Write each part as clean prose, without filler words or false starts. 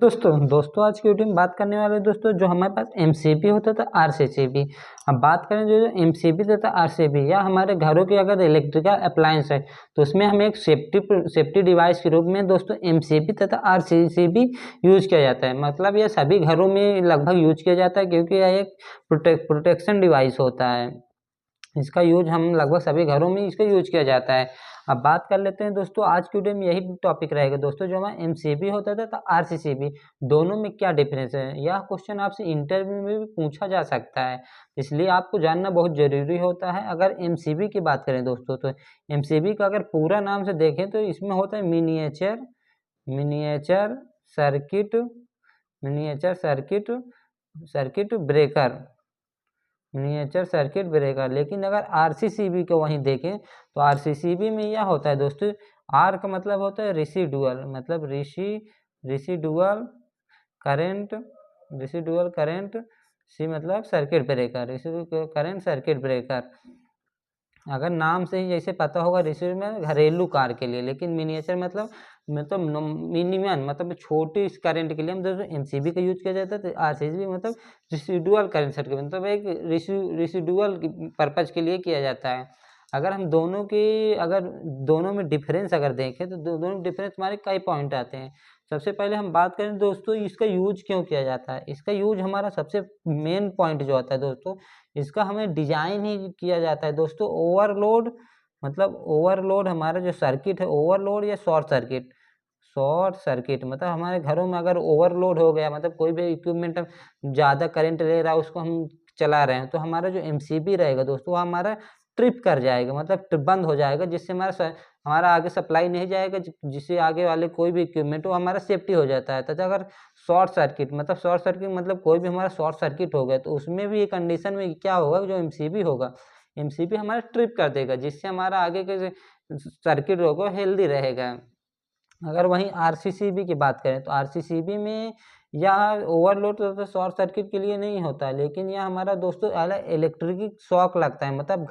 दोस्तों आज की वीडियो में बात करने वाले दोस्तों जो हमारे पास एमसीबी होता था आरसीसीबी। अब बात करें जो एमसीबी तथा आरसीबी या हमारे घरों के अगर इलेक्ट्रिकल अप्लायंस है तो उसमें हम एक सेफ्टी डिवाइस के रूप में दोस्तों एमसीबी तथा आरसीसीबी यूज किया जाता है। मतलब यह सभी घरों में लगभग यूज किया जाता है क्योंकि यह एक प्रोटेक्शन डिवाइस होता है। इसका यूज हम लगभग सभी घरों में इसका यूज किया जाता है। अब बात कर लेते हैं दोस्तों आज की वीडियो में यही टॉपिक रहेगा दोस्तों जो हमारा एमसीबी होता था तो आरसीसीबी दोनों में क्या डिफरेंस है। यह क्वेश्चन आपसे इंटरव्यू में भी पूछा जा सकता है, इसलिए आपको जानना बहुत जरूरी होता है। अगर एमसीबी की बात करें दोस्तों तो एमसीबी का अगर पूरा नाम से देखें तो इसमें होता है miniature circuit miniature circuit breaker miniature circuit breaker. लेकिन अगर आरसीसीबी को वहीं देखें तो आरसीसीबी में यह होता है दोस्तों, आर का मतलब होता है रेसिडुअल, मतलब रेसिडुअल करंट, सी मतलब circuit breaker, residual current circuit breaker. अगर नाम से ही जैसे पता होगा रेसिडुअल में घरेलू कार के लिए, लेकिन मिनिएचर मतलब मिनिमम मतलब छोटी करंट के लिए हम दोस्तों एमसीबी का यूज किया जाता है। तो आरसीसीबी मतलब रेसिडुअल करंट सर्किट मतलब एक रेसिडुअल पर्पज के लिए किया जाता है। अगर हम दोनों में डिफरेंस अगर देखें तो दोनों डिफरेंस हमारे कई पॉइंट आते हैं। सबसे पहले हम बात करें दोस्तों इसका यूज क्यों किया जाता है। इसका यूज हमारा सबसे मेन पॉइंट जो आता है दोस्तों, इसका हमें डिजाइन ही किया जाता है दोस्तों ओवरलोड, मतलब ओवरलोड हमारा जो सर्किट है ओवरलोड या शॉर्ट सर्किट मतलब हमारे घरों में अगर ओवरलोड हो गया, मतलब कोई भी इक्विपमेंट ज़्यादा करंट ले रहा है उसको हम चला रहे हैं तो हमारा जो एमसीबी रहेगा दोस्तों वो हमारा ट्रिप कर जाएगा, मतलब बंद हो जाएगा, जिससे हमारा आगे सप्लाई नहीं जाएगा, जिससे आगे वाले कोई भी इक्विपमेंट वो हमारा सेफ्टी हो जाता है। तथा अगर शॉर्ट सर्किट मतलब कोई भी हमारा शॉर्ट सर्किट हो गया तो उसमें भी ये कंडीशन में क्या होगा, जो एमसीबी होगा एमसीबी हमारा ट्रिप कर देगा, जिससे हमारा आगे के सर्किट होगा हेल्दी रहेगा। अगर वहीं आरसीसीबी की बात करें तो आरसीसीबी में यह ओवरलोड तो शॉर्ट सर्किट के लिए नहीं होता, लेकिन यह हमारा दोस्तों इलेक्ट्रिक शॉक लगता है, मतलब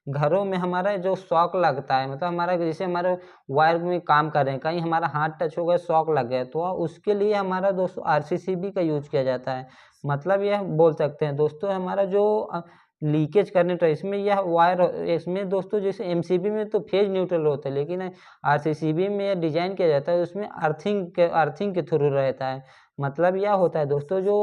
घरों में हमारा जो शॉक लगता है, मतलब हमारा जैसे हमारे वायर में काम कर रहे हैं, कहीं हमारा हाथ टच हो गया शॉक लग गया तो उसके लिए हमारा दोस्तों आरसीसीबी का यूज किया जाता है। मतलब यह बोल सकते हैं दोस्तों हमारा जो लीकेज करंट है इसमें यह वायर, इसमें दोस्तों जैसे एमसीबी में तो फेज न्यूट्रल होता है, लेकिन आरसीसीबी में डिजाइन किया जाता है उसमें अर्थिंग के थ्रू रहता है। मतलब यह होता है दोस्तों जो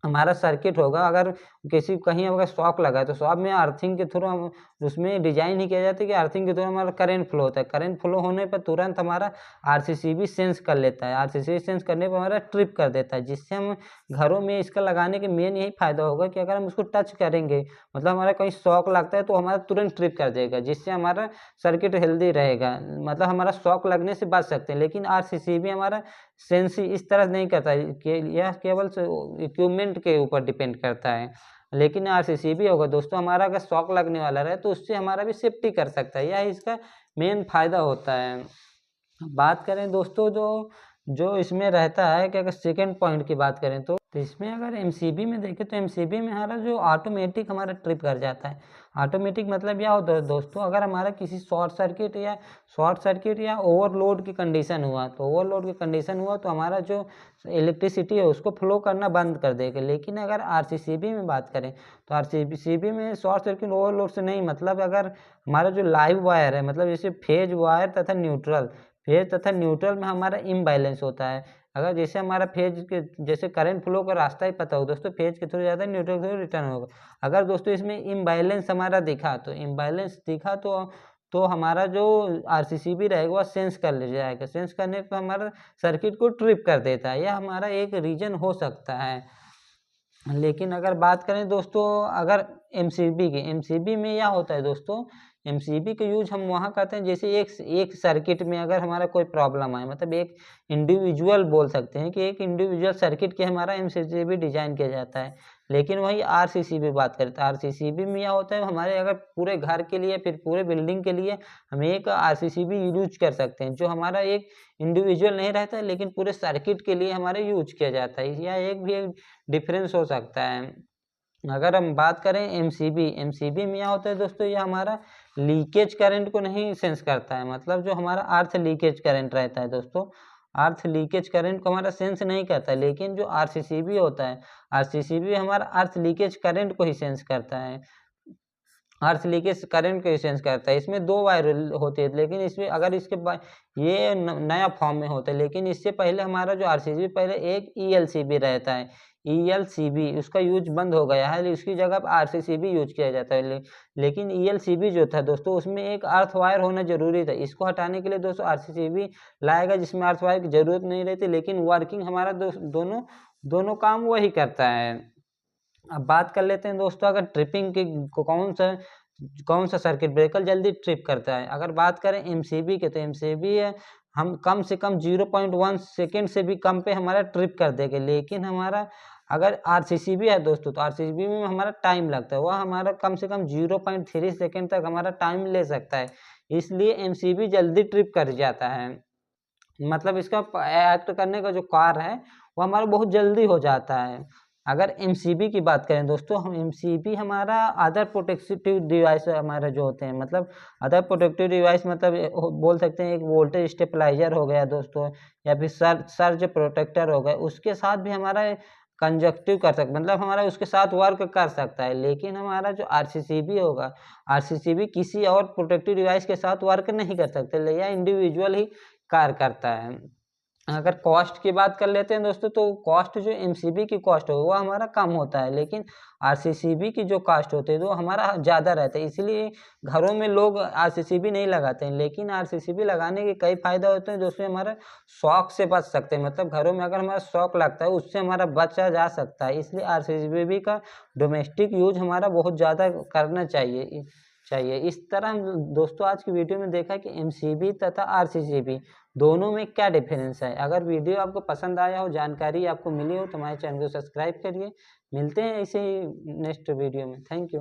हमारा सर्किट होगा, अगर कहीं अगर शॉक लगा है तो शॉक में अर्थिंग के थ्रू हम उसमें डिजाइन ही किया जाता है कि अर्थिंग के थ्रू हमारा करंट फ्लो होता है। करंट फ्लो होने पर तुरंत हमारा आरसीसीबी सेंस कर लेता है, आरसीसीबी सेंस करने पर हमारा ट्रिप कर देता है, जिससे हम घरों में इसका लगाने के मेन यही फायदा होगा कि अगर हम उसको टच करेंगे, मतलब हमारा कहीं शॉक लगता है तो हमारा तुरंत ट्रिप कर देगा, जिससे हमारा सर्किट हेल्दी रहेगा, मतलब हमारा शॉक लगने से बच सकते हैं। लेकिन आरसीसीबी हमारा सेंस इस तरह नहीं करता है कि यह केवल इक्विपमेंट के ऊपर डिपेंड करता है। लेकिन आरसीसीबी होगा दोस्तों हमारा अगर शॉक लगने वाला रहे तो उससे हमारा भी सेफ्टी कर सकता है, यह इसका मेन फायदा होता है। बात करें दोस्तों जो जो इसमें रहता है कि अगर सेकेंड पॉइंट की बात करें तो इसमें अगर एमसीबी में देखें तो एमसीबी में हमारा जो ऑटोमेटिक हमारा ट्रिप कर जाता है। ऑटोमेटिक मतलब क्या होता है दोस्तों, अगर हमारा किसी शॉर्ट सर्किट या ओवरलोड की कंडीशन हुआ तो हमारा जो इलेक्ट्रिसिटी है उसको फ्लो करना बंद कर देगा। लेकिन अगर आरसीसीबी में बात करें तो आरसीसीबी में शॉर्ट सर्किट ओवरलोड से नहीं, मतलब अगर हमारा जो लाइव वायर है, मतलब जैसे फेज तथा न्यूट्रल में हमारा इम्बैलेंस होता है। अगर जैसे हमारा फेज के जैसे करंट फ्लो का रास्ता ही पता हो दोस्तों, फेज के थ्रू जाता है न्यूट्रल के थ्रू रिटर्न होगा। अगर दोस्तों इसमें इम्बैलेंस हमारा दिखा तो हमारा जो आरसीसीबी रहेगा वह सेंस कर ले जाएगा, सेंस करने पर हमारा सर्किट को ट्रिप कर देता है, यह हमारा एक रीजन हो सकता है। लेकिन अगर बात करें दोस्तों अगर एमसीबी में यह होता है दोस्तों, एमसीबी का यूज हम वहाँ करते हैं जैसे एक सर्किट में अगर हमारा कोई प्रॉब्लम आए, मतलब एक इंडिविजुअल बोल सकते हैं कि एक इंडिविजुअल सर्किट के हमारा एमसीबी डिजाइन किया जाता है। लेकिन वही आरसीसीबी बात करते हैं, आरसीसीबी में यह होता है हमारे अगर पूरे घर के लिए फिर पूरे बिल्डिंग के लिए हम एक आरसीसीबी यूज कर सकते हैं, जो हमारा एक इंडिविजुअल नहीं रहता है लेकिन पूरे सर्किट के लिए हमारे यूज किया जाता है, या एक भी एक डिफरेंस हो सकता है। अगर हम बात करें एमसीबी में क्या होता है दोस्तों, ये हमारा लीकेज करंट को नहीं सेंस करता है, मतलब जो हमारा अर्थ लीकेज करंट रहता है दोस्तों अर्थ लीकेज करंट को हमारा सेंस नहीं करता, लेकिन जो आरसीसीबी होता है, आरसीसीबी हमारा अर्थ लीकेज करंट को ही सेंस करता है, अर्थ लीकेज करंट को सेंस करता है। इसमें 2 वायर होते हैं, लेकिन इसमें अगर इसके ये नया फॉर्म में होता है, लेकिन इससे पहले हमारा जो आरसीसीबी पहले एक ईएलसीबी रहता है, ईएलसीबी उसका यूज बंद हो गया है, उसकी जगह पर आरसीसीबी यूज किया जाता है। लेकिन ईएलसीबी जो था दोस्तों, उसमें एक अर्थ वायर होना जरूरी था। इसको हटाने के लिए दोस्तों आरसीसीबी लाएगा जिसमें अर्थ वायर की जरूरत नहीं रहती, लेकिन वर्किंग हमारा दोनों काम वही करता है। अब बात कर लेते हैं दोस्तों, अगर ट्रिपिंग की कौन सा सर्किट ब्रेकर जल्दी ट्रिप करता है। अगर बात करें एमसीबी के, तो एमसीबी हम कम से कम 0.1 सेकेंड से भी कम पे हमारा ट्रिप कर देगा। लेकिन हमारा अगर आरसीसीबी है दोस्तों, तो आरसीसीबी में हमारा टाइम लगता है, वह हमारा कम से कम 0.3 सेकेंड तक हमारा टाइम ले सकता है, इसलिए एमसीबी जल्दी ट्रिप कर जाता है। मतलब इसका एक्ट करने का जो कार्य है वो हमारा बहुत जल्दी हो जाता है। अगर एमसीबी की बात करें दोस्तों, हम एमसीबी हमारा अदर प्रोटेक्टिव डिवाइस हमारा जो होते हैं, मतलब अदर प्रोटेक्टिव डिवाइस मतलब बोल सकते हैं एक वोल्टेज स्टेबलाइजर हो गया दोस्तों, या फिर सर्ज प्रोटेक्टर हो गया, उसके साथ भी हमारा कंजक्टिव कर सकते, मतलब हमारा उसके साथ वर्क कर सकता है। लेकिन हमारा जो आरसीसीबी होगा, आरसीसीबी किसी और प्रोटेक्टिव डिवाइस के साथ वर्क नहीं कर सकते, या इंडिविजुअल ही कार्य करता है। अगर कॉस्ट की बात कर लेते हैं दोस्तों, तो कॉस्ट जो एमसीबी की कॉस्ट हो वो हमारा कम होता है, लेकिन आरसीसीबी की जो कॉस्ट होती है वो हमारा ज़्यादा रहता है। इसलिए घरों में लोग आरसीसीबी नहीं लगाते हैं, लेकिन आरसीसीबी लगाने के कई फ़ायदे होते हैं दोस्तों। हमारा शॉक से बच सकते हैं, मतलब घरों में अगर हमारा शॉक लगता है उससे हमारा बचा जा सकता है। इसलिए आरसीसीबी का डोमेस्टिक यूज हमारा बहुत ज़्यादा करना चाहिए। इस तरह हम दोस्तों आज की वीडियो में देखा कि एमसीबी तथा आरसीसीबी दोनों में क्या डिफरेंस है। अगर वीडियो आपको पसंद आया हो, जानकारी आपको मिली हो, तो हमारे चैनल को सब्सक्राइब करिए। मिलते हैं इसे नेक्स्ट वीडियो में। Thank you.